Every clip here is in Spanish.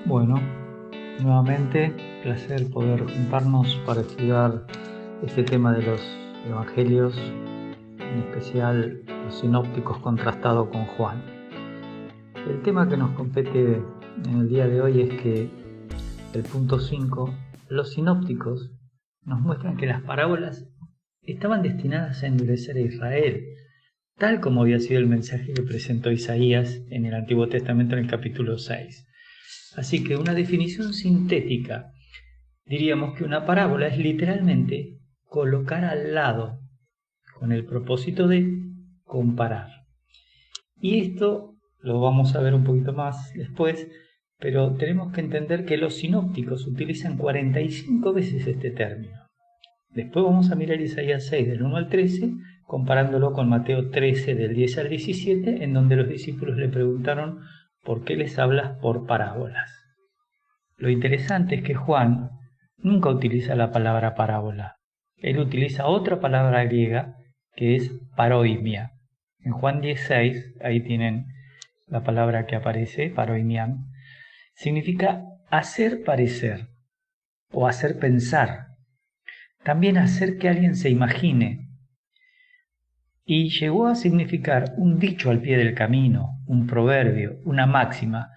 Bueno, nuevamente, placer poder juntarnos para estudiar este tema de los evangelios, en especial los sinópticos contrastado con Juan. El tema que nos compete en el día de hoy es que el punto 5, los sinópticos nos muestran que las parábolas estaban destinadas a endurecer a Israel, tal como había sido el mensaje que presentó Isaías en el Antiguo Testamento en el capítulo 6. Así que una definición sintética, diríamos que una parábola es literalmente colocar al lado, con el propósito de comparar. Y esto lo vamos a ver un poquito más después, pero tenemos que entender que los sinópticos utilizan 45 veces este término. Después vamos a mirar Isaías 6 del 1 al 13, comparándolo con Mateo 13 del 10 al 17, en donde los discípulos le preguntaron ¿por qué les hablas por parábolas? Lo interesante es que Juan nunca utiliza la palabra parábola. Él utiliza otra palabra griega que es paroimia. En Juan 16, ahí tienen la palabra que aparece, paroimian, significa hacer parecer o hacer pensar. También hacer que alguien se imagine. Y llegó a significar un dicho al pie del camino, un proverbio, una máxima,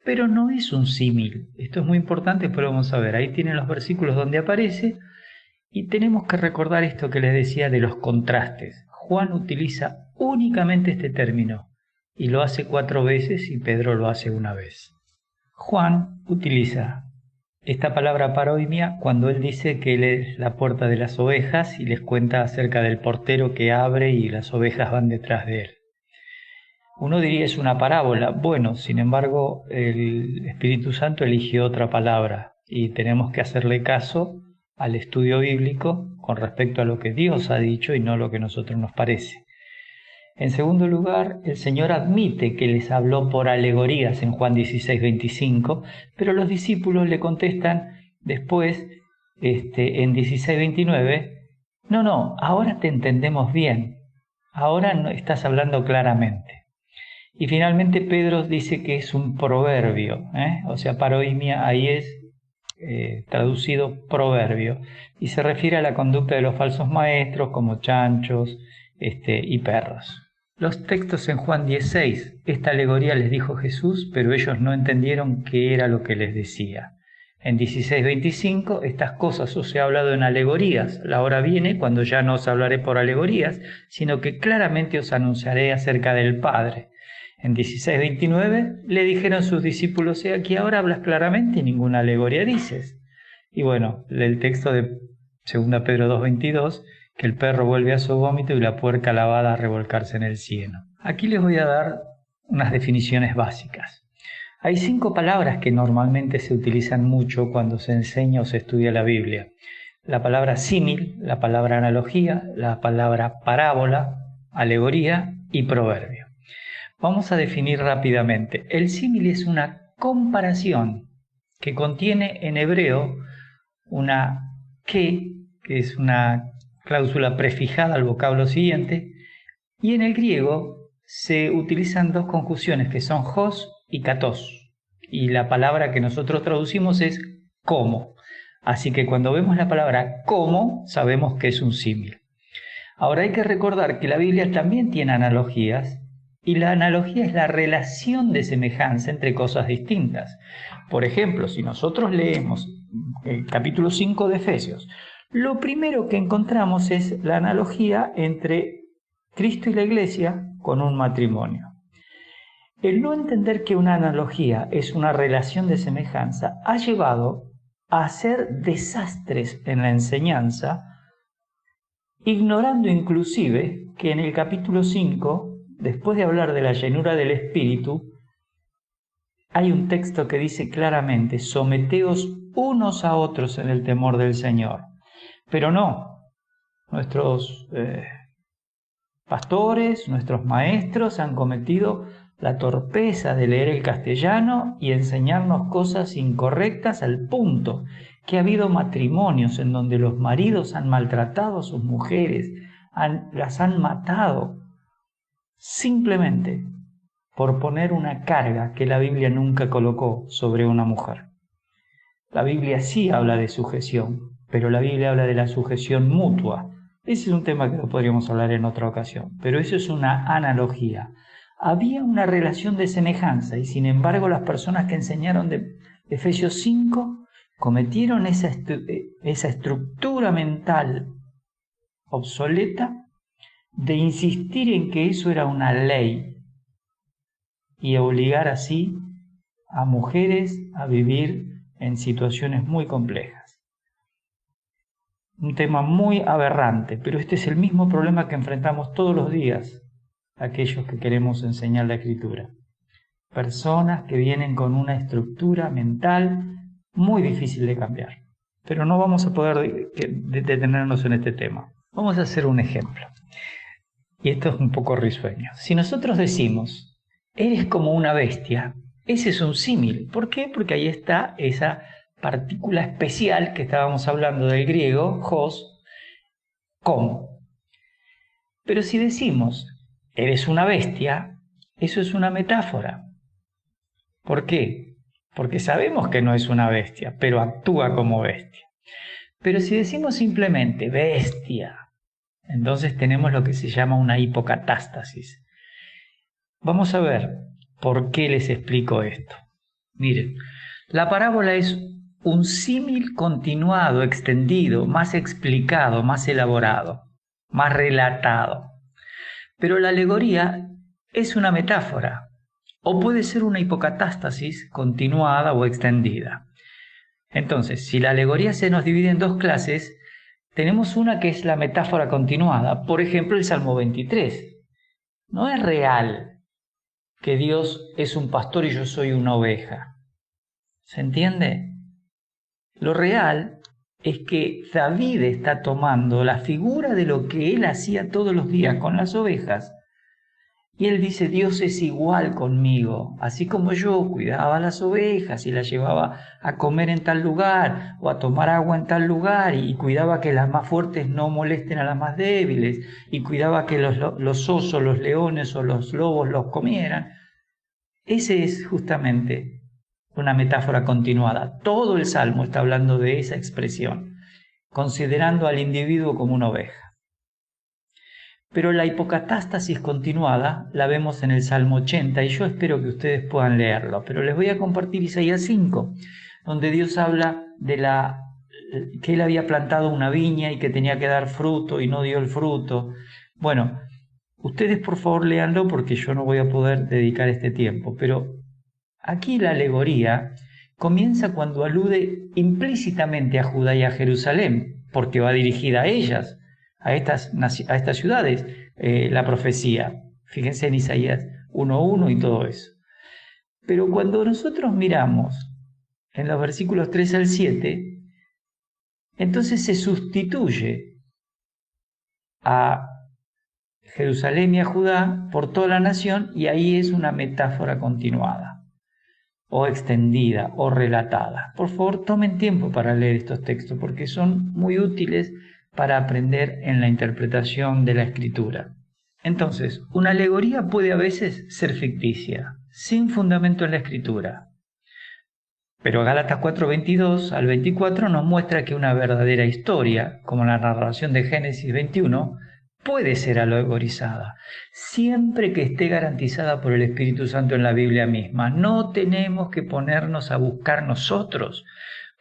pero no es un símil. Esto es muy importante, después lo vamos a ver. Ahí tienen los versículos donde aparece y tenemos que recordar esto que les decía de los contrastes. Juan utiliza únicamente este término y lo hace 4 veces y Pedro lo hace una vez. Juan utiliza esta palabra paroimia cuando él dice que él es la puerta de las ovejas y les cuenta acerca del portero que abre y las ovejas van detrás de él. Uno diría es una parábola. Bueno, sin embargo, el Espíritu Santo eligió otra palabra y tenemos que hacerle caso al estudio bíblico con respecto a lo que Dios ha dicho y no lo que a nosotros nos parece. En segundo lugar, el Señor admite que les habló por alegorías en Juan 16:25, pero los discípulos le contestan después, en 16:29, no, ahora te entendemos bien, ahora no estás hablando claramente. Y finalmente Pedro dice que es un proverbio, o sea, paroimia ahí es traducido proverbio, y se refiere a la conducta de los falsos maestros como chanchos y perros. Los textos en Juan 16, esta alegoría les dijo Jesús, pero ellos no entendieron qué era lo que les decía. En 16:25, estas cosas os he hablado en alegorías. La hora viene cuando ya no os hablaré por alegorías, sino que claramente os anunciaré acerca del Padre. En 16:29 le dijeron sus discípulos, he aquí ahora hablas claramente y ninguna alegoría dices. Y bueno, el texto de 2 Pedro 2:22, que el perro vuelve a su vómito y la puerca lavada a revolcarse en el cieno. Aquí les voy a dar unas definiciones básicas. Hay 5 palabras que normalmente se utilizan mucho cuando se enseña o se estudia la Biblia. La palabra símil, la palabra analogía, la palabra parábola, alegoría y proverbio. Vamos a definir rápidamente. El símil es una comparación que contiene en hebreo una que es una cláusula prefijada al vocablo siguiente, y en el griego se utilizan 2 conjunciones que son hos y katos, y la palabra que nosotros traducimos es como. Así que cuando vemos la palabra como, sabemos que es un símil. Ahora hay que recordar que la Biblia también tiene analogías, y la analogía es la relación de semejanza entre cosas distintas. Por ejemplo, si nosotros leemos el capítulo 5 de Efesios, lo primero que encontramos es la analogía entre Cristo y la Iglesia con un matrimonio. El no entender que una analogía es una relación de semejanza ha llevado a hacer desastres en la enseñanza, ignorando inclusive que en el capítulo 5, después de hablar de la llenura del Espíritu, hay un texto que dice claramente, someteos unos a otros en el temor del Señor. Pero no, nuestros pastores, nuestros maestros han cometido la torpeza de leer el castellano y enseñarnos cosas incorrectas al punto que ha habido matrimonios en donde los maridos han maltratado a sus mujeres, las han matado, simplemente por poner una carga que la Biblia nunca colocó sobre una mujer. La Biblia sí habla de sujeción, pero la Biblia habla de la sujeción mutua. Ese es un tema que lo podríamos hablar en otra ocasión, pero eso es una analogía. Había una relación de semejanza y sin embargo las personas que enseñaron de Efesios 5 cometieron esa estructura mental obsoleta de insistir en que eso era una ley y obligar así a mujeres a vivir en situaciones muy complejas. Un tema muy aberrante, pero este es el mismo problema que enfrentamos todos los días aquellos que queremos enseñar la Escritura. Personas que vienen con una estructura mental muy difícil de cambiar. Pero no vamos a poder detenernos en este tema. Vamos a hacer un ejemplo. Y esto es un poco risueño. Si nosotros decimos, eres como una bestia, ese es un símil. ¿Por qué? Porque ahí está esa partícula especial que estábamos hablando del griego, hos, como. Pero si decimos, eres una bestia, eso es una metáfora. ¿Por qué? Porque sabemos que no es una bestia, pero actúa como bestia. Pero si decimos simplemente bestia, entonces tenemos lo que se llama una hipocatástasis. Vamos a ver por qué les explico esto. Miren, la parábola es un símil continuado, extendido, más explicado, más elaborado, más relatado. Pero la alegoría es una metáfora, o puede ser una hipocatástasis continuada o extendida. Entonces, si la alegoría se nos divide en dos clases, tenemos una que es la metáfora continuada. Por ejemplo, el Salmo 23. No es real que Dios es un pastor y yo soy una oveja. ¿Se entiende? Lo real es que David está tomando la figura de lo que él hacía todos los días con las ovejas. Y él dice, Dios es igual conmigo, así como yo cuidaba las ovejas y las llevaba a comer en tal lugar o a tomar agua en tal lugar y cuidaba que las más fuertes no molesten a las más débiles y cuidaba que los osos, los leones o los lobos los comieran. Ese es justamente una metáfora continuada. Todo el Salmo está hablando de esa expresión, considerando al individuo como una oveja. Pero la hipocatástasis continuada la vemos en el Salmo 80 y yo espero que ustedes puedan leerlo. Pero les voy a compartir Isaías 5, donde Dios habla de que él había plantado una viña y que tenía que dar fruto y no dio el fruto. Bueno, ustedes por favor léanlo porque yo no voy a poder dedicar este tiempo. Pero aquí la alegoría comienza cuando alude implícitamente a Judá y a Jerusalén, porque va dirigida a ellas. A estas ciudades, la profecía. Fíjense en Isaías 1:1 y todo eso. Pero cuando nosotros miramos en los versículos 3 al 7, entonces se sustituye a Jerusalén y a Judá por toda la nación y ahí es una metáfora continuada, o extendida, o relatada. Por favor, tomen tiempo para leer estos textos porque son muy útiles para aprender en la interpretación de la Escritura. Entonces, una alegoría puede a veces ser ficticia, sin fundamento en la Escritura. Pero Gálatas 4:22 al 24 nos muestra que una verdadera historia, como la narración de Génesis 21, puede ser alegorizada, siempre que esté garantizada por el Espíritu Santo en la Biblia misma. No tenemos que ponernos a buscar nosotros,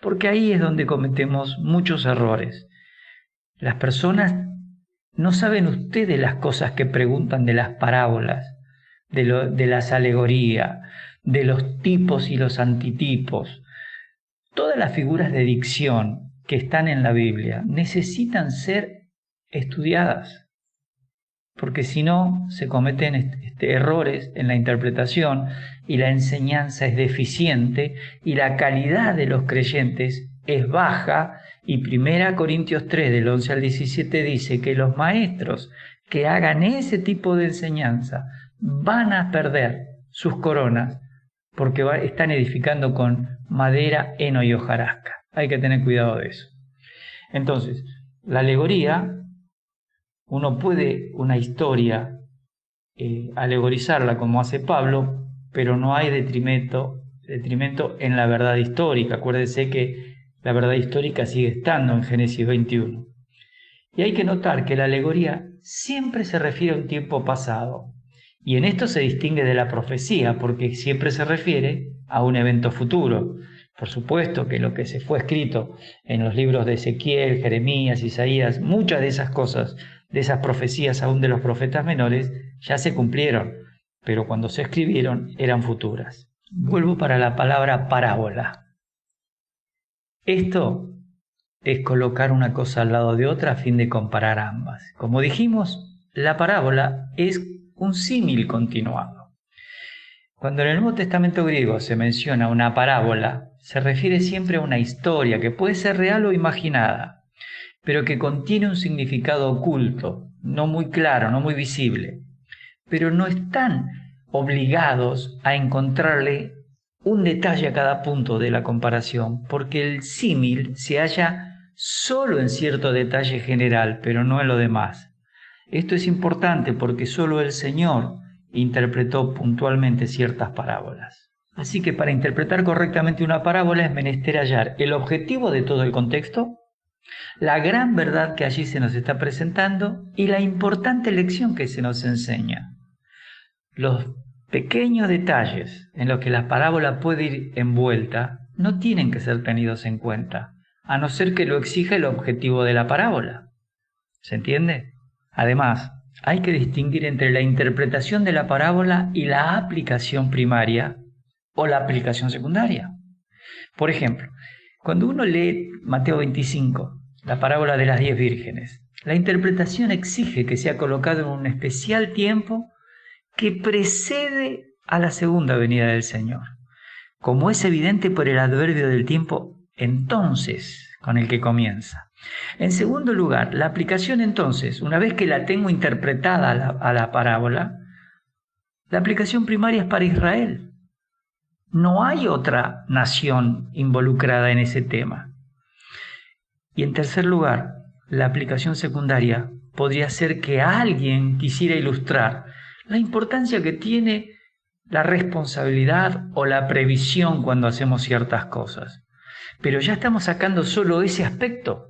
porque ahí es donde cometemos muchos errores. Las personas no saben ustedes las cosas que preguntan de las parábolas, de las alegorías, de los tipos y los antitipos. Todas las figuras de dicción que están en la Biblia necesitan ser estudiadas, porque si no se cometen errores en la interpretación y la enseñanza es deficiente y la calidad de los creyentes es baja. Y 1 Corintios 3, del 11 al 17, dice que los maestros que hagan ese tipo de enseñanza van a perder sus coronas porque están edificando con madera, heno y hojarasca. Hay que tener cuidado de eso. Entonces, la alegoría, uno puede una historia alegorizarla como hace Pablo, pero no hay detrimento en la verdad histórica. Acuérdense que la verdad histórica sigue estando en Génesis 21. Y hay que notar que la alegoría siempre se refiere a un tiempo pasado. Y en esto se distingue de la profecía, porque siempre se refiere a un evento futuro. Por supuesto que lo que se fue escrito en los libros de Ezequiel, Jeremías, Isaías, muchas de esas cosas, de esas profecías aún de los profetas menores, ya se cumplieron, pero cuando se escribieron eran futuras. Vuelvo para la palabra parábola. Esto es colocar una cosa al lado de otra a fin de comparar ambas. Como dijimos, la parábola es un símil continuado. Cuando en el Nuevo Testamento griego se menciona una parábola, se refiere siempre a una historia que puede ser real o imaginada, pero que contiene un significado oculto, no muy claro, no muy visible. Pero no están obligados a encontrarle un detalle a cada punto de la comparación, porque el símil se halla solo en cierto detalle general, pero no en lo demás. Esto es importante porque solo el Señor interpretó puntualmente ciertas parábolas. Así que para interpretar correctamente una parábola es menester hallar el objetivo de todo el contexto, la gran verdad que allí se nos está presentando y la importante lección que se nos enseña. Los pequeños detalles en los que la parábola puede ir envuelta no tienen que ser tenidos en cuenta, a no ser que lo exija el objetivo de la parábola. ¿Se entiende? Además, hay que distinguir entre la interpretación de la parábola y la aplicación primaria o la aplicación secundaria. Por ejemplo, cuando uno lee Mateo 25, la parábola de las 10 vírgenes, la interpretación exige que sea colocado en un especial tiempo que precede a la segunda venida del Señor, como es evidente por el adverbio del tiempo entonces con el que comienza. En segundo lugar, la aplicación entonces, una vez que la tengo interpretada a la parábola, la aplicación primaria es para Israel. No hay otra nación involucrada en ese tema. Y en tercer lugar, la aplicación secundaria podría ser que alguien quisiera ilustrar la importancia que tiene la responsabilidad o la previsión cuando hacemos ciertas cosas. Pero ya estamos sacando solo ese aspecto,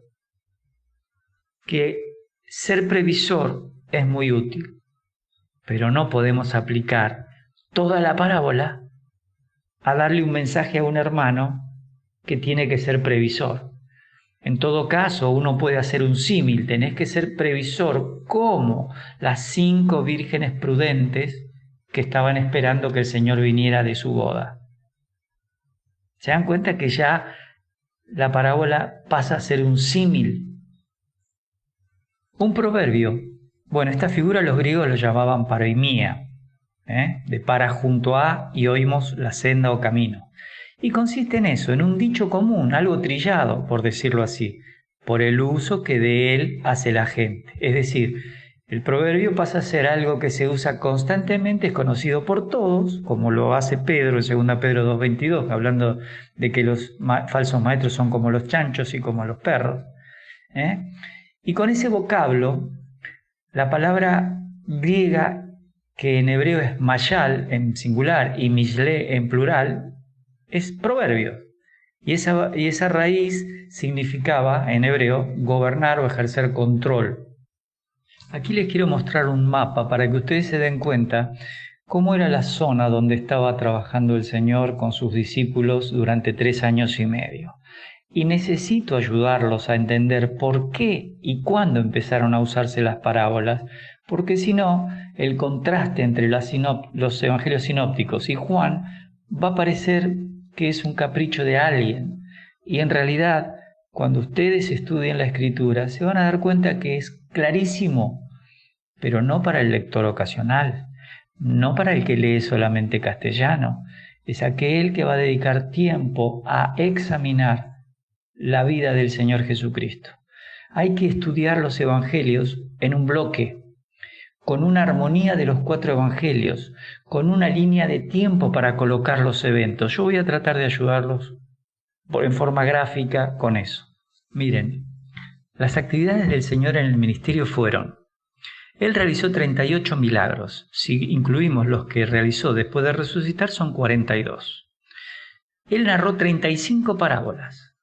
que ser previsor es muy útil, pero no podemos aplicar toda la parábola a darle un mensaje a un hermano que tiene que ser previsor. En todo caso, uno puede hacer un símil, tenés que ser previsor como las 5 vírgenes prudentes que estaban esperando que el Señor viniera de su boda. ¿Se dan cuenta que ya la parábola pasa a ser un símil? Un proverbio. Bueno, esta figura los griegos lo llamaban paroimía, de para junto a y oímos la senda o camino. Y consiste en eso, en un dicho común, algo trillado, por decirlo así, por el uso que de él hace la gente. Es decir, el proverbio pasa a ser algo que se usa constantemente, es conocido por todos, como lo hace Pedro en 2 Pedro 2:22, hablando de que los falsos maestros son como los chanchos y como los perros. Y con ese vocablo, la palabra griega, que en hebreo es mashal en singular y mishle en plural, es proverbio. Y esa raíz significaba en hebreo gobernar o ejercer control. Aquí les quiero mostrar un mapa para que ustedes se den cuenta cómo era la zona donde estaba trabajando el Señor con sus discípulos durante 3 años y medio. Y necesito ayudarlos a entender por qué y cuándo empezaron a usarse las parábolas, porque si no, el contraste entre los evangelios sinópticos y Juan va a parecer que es un capricho de alguien. Y en realidad, cuando ustedes estudien la Escritura, se van a dar cuenta que es clarísimo, pero no para el lector ocasional, no para el que lee solamente castellano. Es aquel que va a dedicar tiempo a examinar la vida del Señor Jesucristo. Hay que estudiar los evangelios en un bloque, con una armonía de los 4 evangelios, con una línea de tiempo para colocar los eventos. Yo voy a tratar de ayudarlos en forma gráfica con eso. Miren, las actividades del Señor en el ministerio fueron: Él realizó 38 milagros. Si incluimos los que realizó después de resucitar, son 42. Él narró 35 parábolas.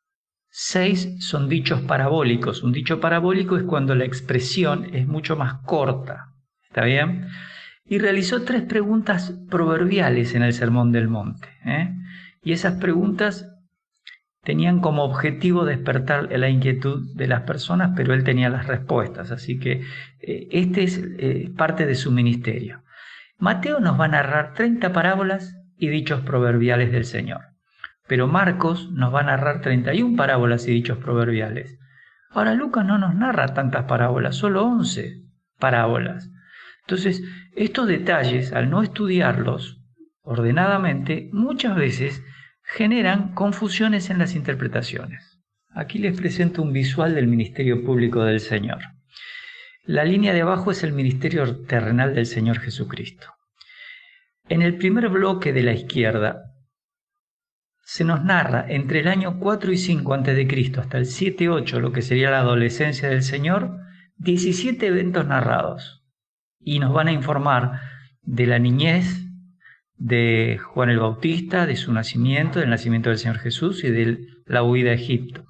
6 son dichos parabólicos. Un dicho parabólico es cuando la expresión es mucho más corta. ¿Está bien? Y realizó 3 preguntas proverbiales en el Sermón del Monte. Y esas preguntas tenían como objetivo despertar la inquietud de las personas, pero él tenía las respuestas. Así que este es parte de su ministerio. Mateo nos va a narrar 30 parábolas y dichos proverbiales del Señor. Pero Marcos nos va a narrar 31 parábolas y dichos proverbiales. Ahora Lucas no nos narra tantas parábolas, solo 11 parábolas. Entonces, estos detalles, al no estudiarlos ordenadamente, muchas veces generan confusiones en las interpretaciones. Aquí les presento un visual del ministerio público del Señor. La línea de abajo es el ministerio terrenal del Señor Jesucristo. En el primer bloque de la izquierda se nos narra entre el año 4 y 5 a.C. hasta el 7-8, lo que sería la adolescencia del Señor, 17 eventos narrados. Y nos van a informar de la niñez de Juan el Bautista, de su nacimiento, del nacimiento del Señor Jesús y de la huida a Egipto.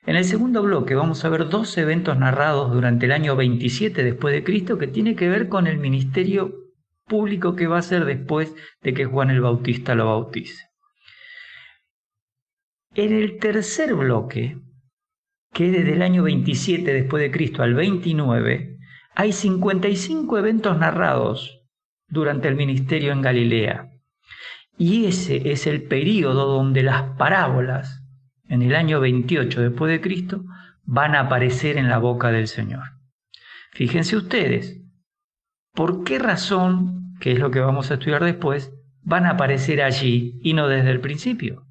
En el segundo bloque vamos a ver 2 eventos narrados durante el año 27 después de Cristo que tiene que ver con el ministerio público que va a ser después de que Juan el Bautista lo bautice. En el tercer bloque, que es desde el año 27 después de Cristo al 29, hay 55 eventos narrados durante el ministerio en Galilea. Y ese es el período donde las parábolas, en el año 28 después de Cristo, van a aparecer en la boca del Señor. Fíjense ustedes, ¿por qué razón, que es lo que vamos a estudiar después, van a aparecer allí y no desde el principio?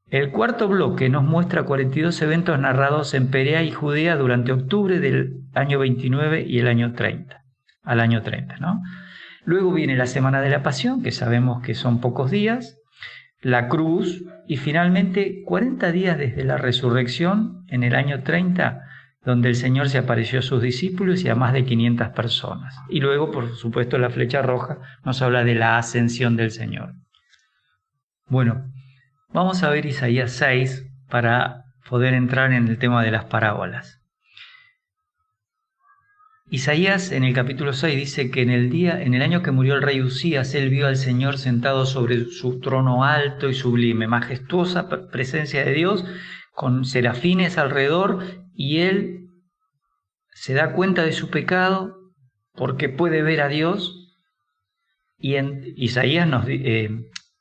El cuarto bloque nos muestra 42 eventos narrados en Perea y Judea durante octubre del año 29 y el año 30, al año 30, ¿no? Luego viene la Semana de la Pasión, que sabemos que son pocos días, la cruz y finalmente 40 días desde la resurrección en el año 30, donde el Señor se apareció a sus discípulos y a más de 500 personas. Y luego, por supuesto, la flecha roja nos habla de la ascensión del Señor. Bueno, vamos a ver Isaías 6 para poder entrar en el tema de las parábolas. Isaías en el capítulo 6 dice que en el año que murió el rey Usías, él vio al Señor sentado sobre su trono alto y sublime, majestuosa presencia de Dios, con serafines alrededor, y él se da cuenta de su pecado porque puede ver a Dios. Y en Isaías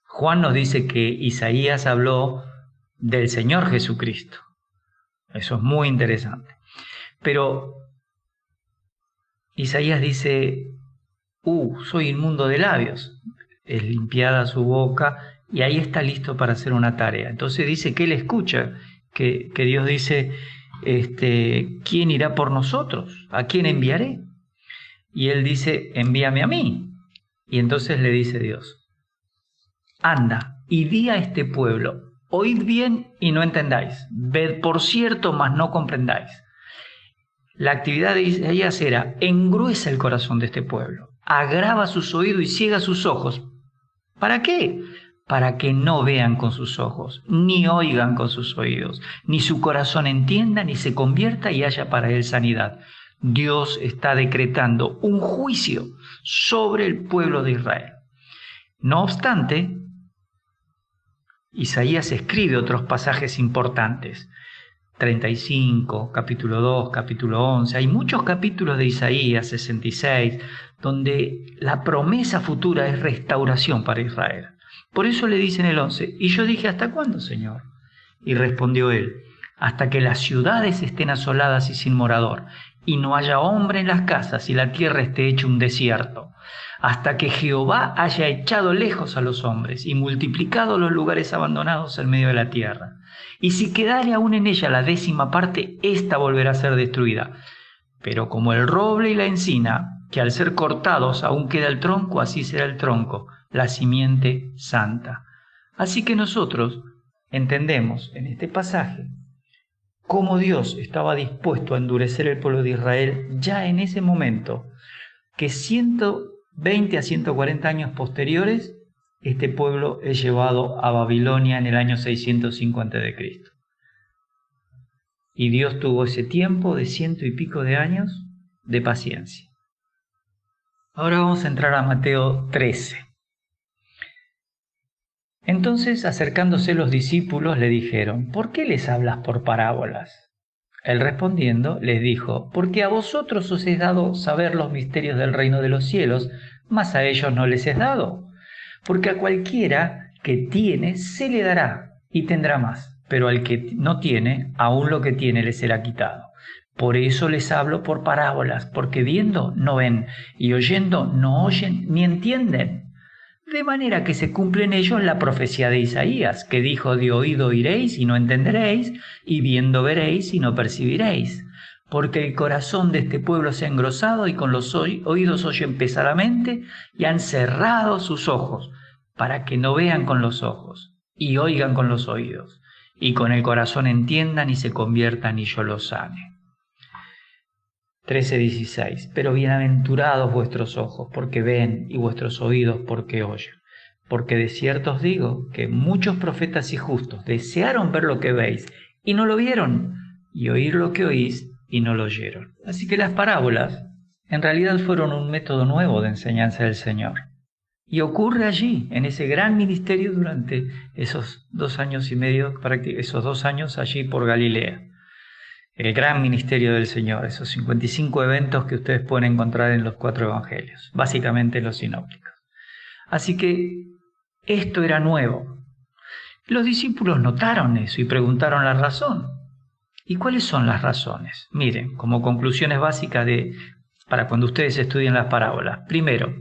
Juan nos dice que Isaías habló del Señor Jesucristo. Eso es muy interesante. Pero Isaías dice, soy inmundo de labios. Es limpiada su boca y ahí está listo para hacer una tarea. Entonces dice que él escucha, que Dios dice, ¿quién irá por nosotros? ¿A quién enviaré? Y él dice, envíame a mí. Y entonces le dice Dios, anda y di a este pueblo, oíd bien y no entendáis, ved por cierto, mas no comprendáis. La actividad de Isaías era, engruesa el corazón de este pueblo, agrava sus oídos y ciega sus ojos. ¿Para qué? Para que no vean con sus ojos, ni oigan con sus oídos, ni su corazón entienda, ni se convierta y haya para él sanidad. Dios está decretando un juicio sobre el pueblo de Israel. No obstante, Isaías escribe otros pasajes importantes. 35, capítulo 2, capítulo 11. Hay muchos capítulos de Isaías, 66, donde la promesa futura es restauración para Israel. Por eso le dice en el 11, y yo dije, ¿hasta cuándo, Señor? Y respondió él, hasta que las ciudades estén asoladas y sin morador, y no haya hombre en las casas, y la tierra esté hecha un desierto, hasta que Jehová haya echado lejos a los hombres, y multiplicado los lugares abandonados en medio de la tierra. Y si quedare aún en ella la 10ª parte, ésta volverá a ser destruida. Pero como el roble y la encina, que al ser cortados aún queda el tronco, así será el tronco, la simiente santa. Así que nosotros entendemos en este pasaje cómo Dios estaba dispuesto a endurecer el pueblo de Israel ya en ese momento, que 120 a 140 años posteriores, este pueblo es llevado a Babilonia en el año 605 a.C. Y Dios tuvo ese tiempo de 100 y pico de años de paciencia. Ahora vamos a entrar a Mateo 13. Entonces, acercándose los discípulos, le dijeron: ¿por qué les hablas por parábolas? Él respondiendo les dijo: porque a vosotros os es dado saber los misterios del reino de los cielos, mas a ellos no les es dado. Porque a cualquiera que tiene se le dará y tendrá más, pero al que no tiene, aún lo que tiene le será quitado. Por eso les hablo por parábolas, porque viendo no ven, y oyendo no oyen ni entienden. De manera que se cumple en ellos la profecía de Isaías, que dijo: de oído oiréis y no entenderéis, y viendo veréis y no percibiréis. Porque el corazón de este pueblo se ha engrosado, y con los oídos oyen pesadamente, y han cerrado sus ojos, para que no vean con los ojos, y oigan con los oídos, y con el corazón entiendan y se conviertan, y yo los sane. 13:16. Pero bienaventurados vuestros ojos, porque ven, y vuestros oídos, porque oyen. Porque de cierto os digo que muchos profetas y justos desearon ver lo que veis, y no lo vieron, y oír lo que oís, y no lo oyeron. Así que las parábolas, en realidad, fueron un método nuevo de enseñanza del Señor. Y ocurre allí, en ese gran ministerio durante esos 2 años y medio, esos 2 años allí por Galilea. El gran ministerio del Señor, esos 55 eventos que ustedes pueden encontrar en los 4 evangelios, básicamente los sinópticos. Así que esto era nuevo. Los discípulos notaron eso y preguntaron la razón. ¿Y cuáles son las razones? Miren, como conclusiones básicas para cuando ustedes estudien las parábolas. Primero,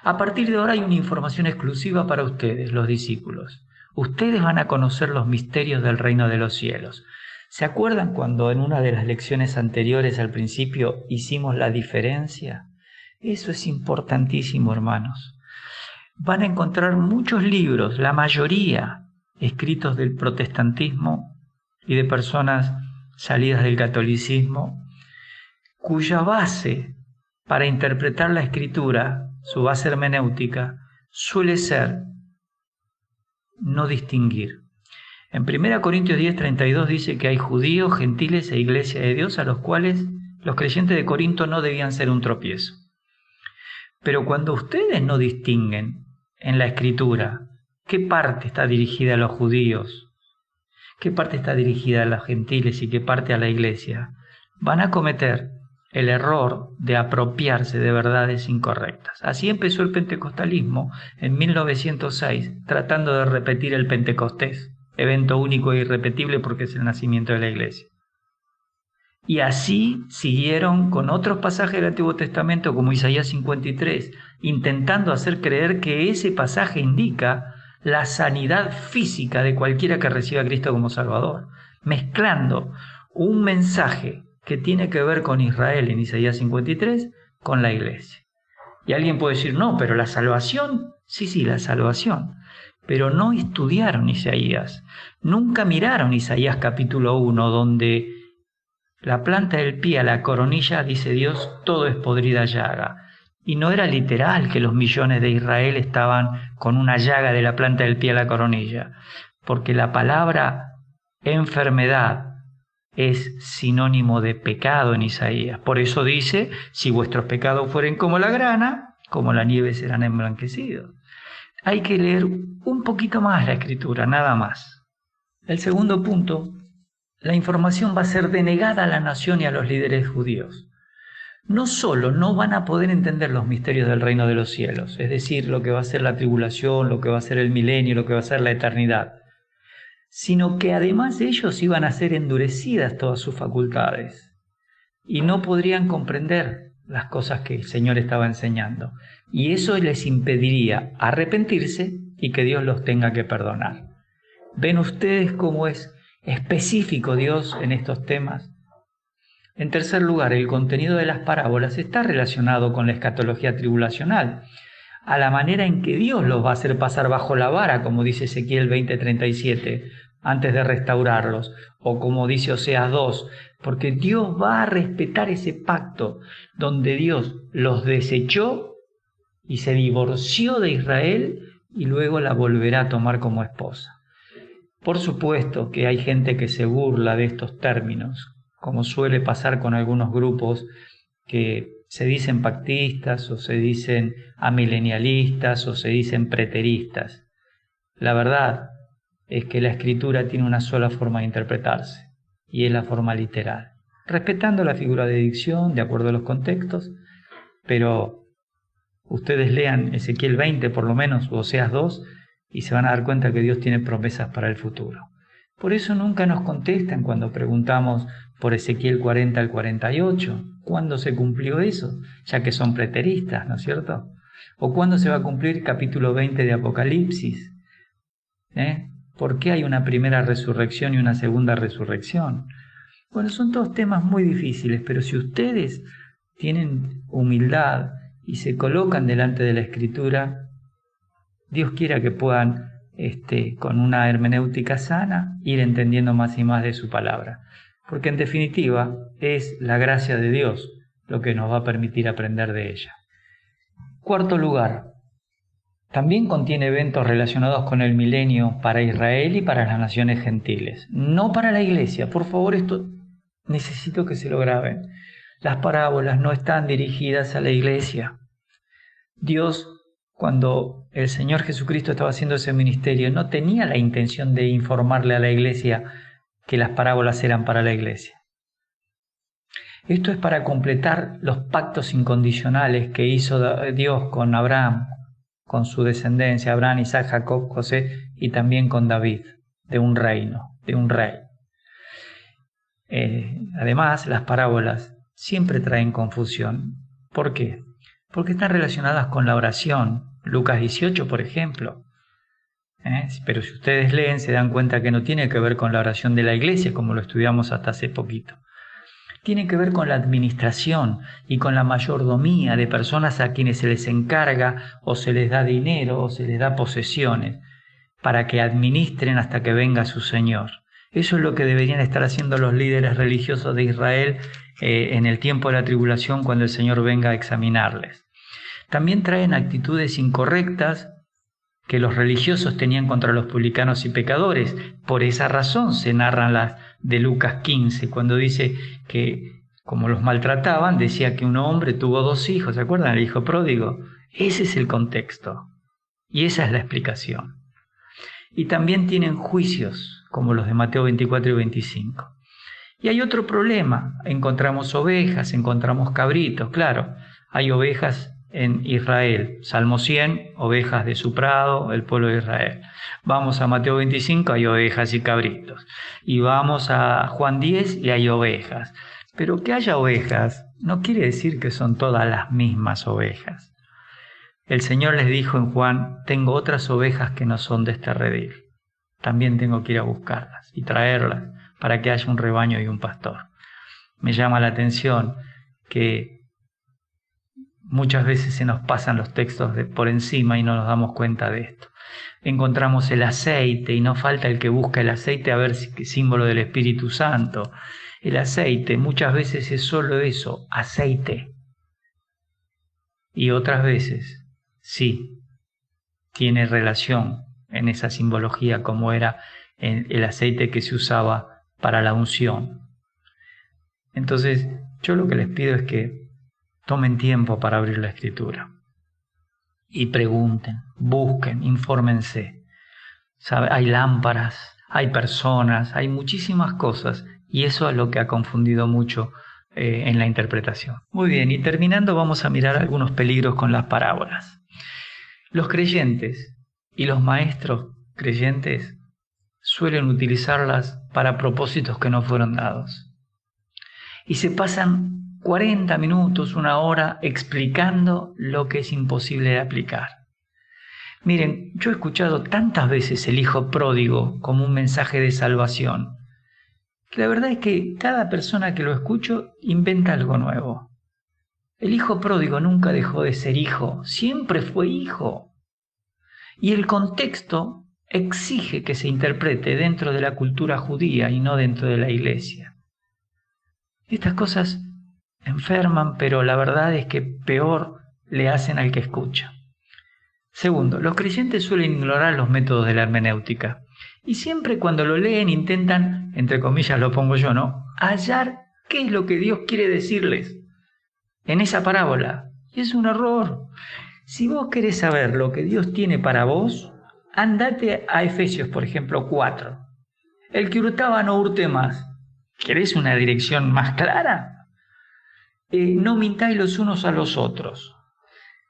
a partir de ahora hay una información exclusiva para ustedes, los discípulos. Ustedes van a conocer los misterios del reino de los cielos. ¿Se acuerdan cuando en una de las lecciones anteriores al principio hicimos la diferencia? Eso es importantísimo, hermanos. Van a encontrar muchos libros, la mayoría escritos del protestantismo y de personas salidas del catolicismo, cuya base para interpretar la escritura, su base hermenéutica, suele ser no distinguir. En 1 Corintios 10:32 dice que hay judíos, gentiles e iglesia de Dios a los cuales los creyentes de Corinto no debían ser un tropiezo. Pero cuando ustedes no distinguen en la escritura qué parte está dirigida a los judíos, qué parte está dirigida a los gentiles y qué parte a la iglesia, van a cometer el error de apropiarse de verdades incorrectas. Así empezó el pentecostalismo en 1906, tratando de repetir el Pentecostés, evento único e irrepetible porque es el nacimiento de la iglesia. Y así siguieron con otros pasajes del Antiguo Testamento como Isaías 53, intentando hacer creer que ese pasaje indica la sanidad física de cualquiera que reciba a Cristo como Salvador, mezclando un mensaje que tiene que ver con Israel en Isaías 53 con la iglesia. Y alguien puede decir: no, pero la salvación, sí, la salvación. Pero no estudiaron Isaías, nunca miraron Isaías capítulo 1, donde la planta del pie a la coronilla, dice Dios, todo es podrida llaga. Y no era literal que los millones de Israel estaban con una llaga de la planta del pie a la coronilla, porque la palabra enfermedad es sinónimo de pecado en Isaías. Por eso dice: si vuestros pecados fueren como la grana, como la nieve serán emblanquecidos. Hay que leer un poquito más la escritura, nada más. El segundo punto, la información va a ser denegada a la nación y a los líderes judíos. No solo no van a poder entender los misterios del reino de los cielos, es decir, lo que va a ser la tribulación, lo que va a ser el milenio, lo que va a ser la eternidad, sino que además ellos iban a ser endurecidas todas sus facultades y no podrían comprender las cosas que el Señor estaba enseñando. Y eso les impediría arrepentirse y que Dios los tenga que perdonar. ¿Ven ustedes cómo es específico Dios en estos temas? En tercer lugar, el contenido de las parábolas está relacionado con la escatología tribulacional, a la manera en que Dios los va a hacer pasar bajo la vara, como dice Ezequiel 20:37, antes de restaurarlos, o como dice Oseas 2, porque Dios va a respetar ese pacto donde Dios los desechó y se divorció de Israel y luego la volverá a tomar como esposa. Por supuesto que hay gente que se burla de estos términos, como suele pasar con algunos grupos que se dicen pactistas o se dicen amilenialistas o se dicen preteristas. La verdad es que la escritura tiene una sola forma de interpretarse, y es la forma literal, respetando la figura de dicción de acuerdo a los contextos, pero ustedes lean Ezequiel 20 por lo menos, o Oseas 2, y se van a dar cuenta que Dios tiene promesas para el futuro. Por eso nunca nos contestan cuando preguntamos por Ezequiel 40 al 48, ¿cuándo se cumplió eso? Ya que son preteristas, ¿no es cierto? ¿O cuándo se va a cumplir capítulo 20 de Apocalipsis? ¿Por qué hay una primera resurrección y una segunda resurrección? Bueno, son todos temas muy difíciles, pero si ustedes tienen humildad y se colocan delante de la Escritura, Dios quiera que puedan, con una hermenéutica sana, ir entendiendo más y más de su palabra. Porque en definitiva es la gracia de Dios lo que nos va a permitir aprender de ella. Cuarto lugar, también contiene eventos relacionados con el milenio para Israel y para las naciones gentiles, no para la iglesia. Por favor, esto necesito que se lo graben. Las parábolas no están dirigidas a la iglesia. Dios, cuando el Señor Jesucristo estaba haciendo ese ministerio, no tenía la intención de informarle a la iglesia que las parábolas eran para la iglesia. Esto es para completar los pactos incondicionales que hizo Dios con Abraham, con su descendencia, Abraham, Isaac, Jacob, José, y también con David, de un reino, de un rey. Además, las parábolas siempre traen confusión. ¿Por qué? Porque están relacionadas con la oración. Lucas 18, por ejemplo. Pero si ustedes leen, se dan cuenta que no tiene que ver con la oración de la iglesia, como lo estudiamos hasta hace poquito. Tiene que ver con la administración y con la mayordomía de personas a quienes se les encarga o se les da dinero o se les da posesiones para que administren hasta que venga su Señor. Eso es lo que deberían estar haciendo los líderes religiosos de Israel en el tiempo de la tribulación, cuando el Señor venga a examinarles. También traen actitudes incorrectas que los religiosos tenían contra los publicanos y pecadores. Por esa razón se narran las de Lucas 15, cuando dice que, como los maltrataban, decía que un hombre tuvo 2 hijos. ¿Se acuerdan? El hijo pródigo. Ese es el contexto y esa es la explicación. Y también tienen juicios, como los de Mateo 24 y 25. Y hay otro problema. Encontramos ovejas, encontramos cabritos. Claro, hay ovejas en Israel. Salmo 100, ovejas de su prado, el pueblo de Israel. Vamos a Mateo 25, hay ovejas y cabritos. Y vamos a Juan 10 y hay ovejas. Pero que haya ovejas no quiere decir que son todas las mismas ovejas. El Señor les dijo en Juan, tengo otras ovejas que no son de este redil. También tengo que ir a buscarlas y traerlas para que haya un rebaño y un pastor. Me llama la atención que muchas veces se nos pasan los textos por encima y no nos damos cuenta de esto. Encontramos el aceite y no falta el que busca el aceite a ver si símbolo del Espíritu Santo. El aceite muchas veces es solo eso, aceite. Y otras veces sí tiene relación en esa simbología, como era el aceite que se usaba para la unción. Entonces, yo lo que les pido es que tomen tiempo para abrir la Escritura y pregunten, busquen, infórmense. Hay lámparas, hay personas, hay muchísimas cosas, y eso es lo que ha confundido mucho en la interpretación. Muy bien, y terminando vamos a mirar algunos peligros con las parábolas. Los creyentes y los maestros creyentes suelen utilizarlas para propósitos que no fueron dados. Y se pasan 40 minutos, 1 hora, explicando lo que es imposible de aplicar. Miren, yo he escuchado tantas veces el hijo pródigo como un mensaje de salvación, que la verdad es que cada persona que lo escucho inventa algo nuevo. El hijo pródigo nunca dejó de ser hijo, siempre fue hijo. Y el contexto exige que se interprete dentro de la cultura judía y no dentro de la iglesia. Estas cosas enferman, pero la verdad es que peor le hacen al que escucha. Segundo, los creyentes suelen ignorar los métodos de la hermenéutica y siempre cuando lo leen intentan, entre comillas lo pongo yo, ¿no?, hallar qué es lo que Dios quiere decirles en esa parábola. Y es un error. Si vos querés saber lo que Dios tiene para vos, andate a Efesios, por ejemplo, 4. El que hurtaba no hurte más. ¿Querés una dirección más clara? No mintáis los unos a los otros.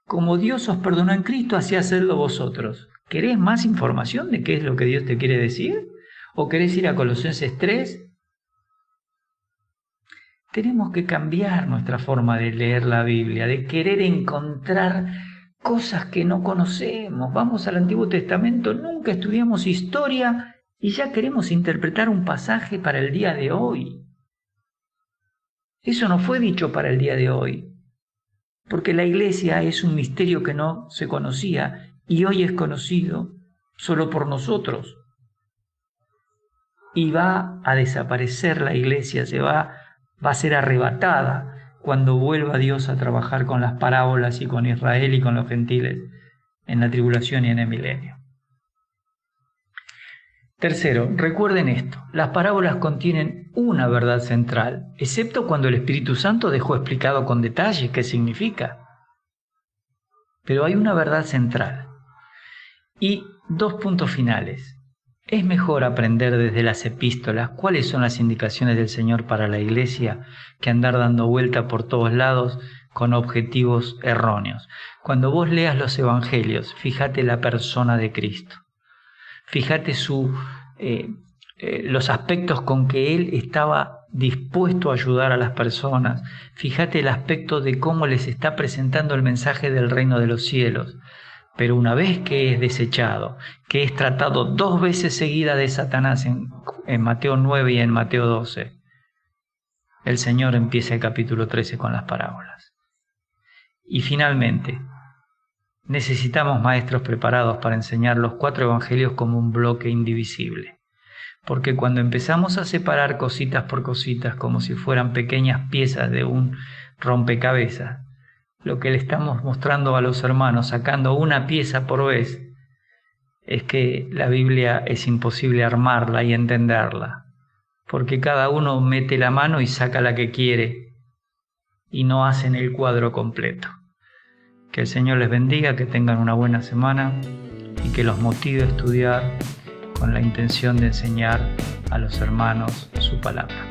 Como Dios os perdonó en Cristo, así hacedlo vosotros. ¿Querés más información de qué es lo que Dios te quiere decir? ¿O querés ir a Colosenses 3? Tenemos que cambiar nuestra forma de leer la Biblia, de querer encontrar cosas que no conocemos. Vamos al Antiguo Testamento, nunca estudiamos historia y ya queremos interpretar un pasaje para el día de hoy. Eso no fue dicho para el día de hoy, porque la iglesia es un misterio que no se conocía y hoy es conocido solo por nosotros. Y va a desaparecer la iglesia, va a ser arrebatada cuando vuelva Dios a trabajar con las parábolas y con Israel y con los gentiles en la tribulación y en el milenio. Tercero, recuerden esto, las parábolas contienen una verdad central, excepto cuando el Espíritu Santo dejó explicado con detalle qué significa. Pero hay una verdad central. Y 2 puntos finales. Es mejor aprender desde las epístolas cuáles son las indicaciones del Señor para la iglesia que andar dando vuelta por todos lados con objetivos erróneos. Cuando vos leas los evangelios, fíjate la persona de Cristo. Fíjate los aspectos con que Él estaba dispuesto a ayudar a las personas. Fíjate el aspecto de cómo les está presentando el mensaje del reino de los cielos. Pero una vez que es desechado, que es tratado 2 veces seguidas de Satanás en Mateo 9 y en Mateo 12, el Señor empieza el capítulo 13 con las parábolas. Y finalmente, necesitamos maestros preparados para enseñar los 4 evangelios como un bloque indivisible. Porque cuando empezamos a separar cositas por cositas como si fueran pequeñas piezas de un rompecabezas, lo que le estamos mostrando a los hermanos, sacando una pieza por vez, es que la Biblia es imposible armarla y entenderla, porque cada uno mete la mano y saca la que quiere y no hacen el cuadro completo. Que el Señor les bendiga, que tengan una buena semana y que los motive a estudiar con la intención de enseñar a los hermanos su palabra.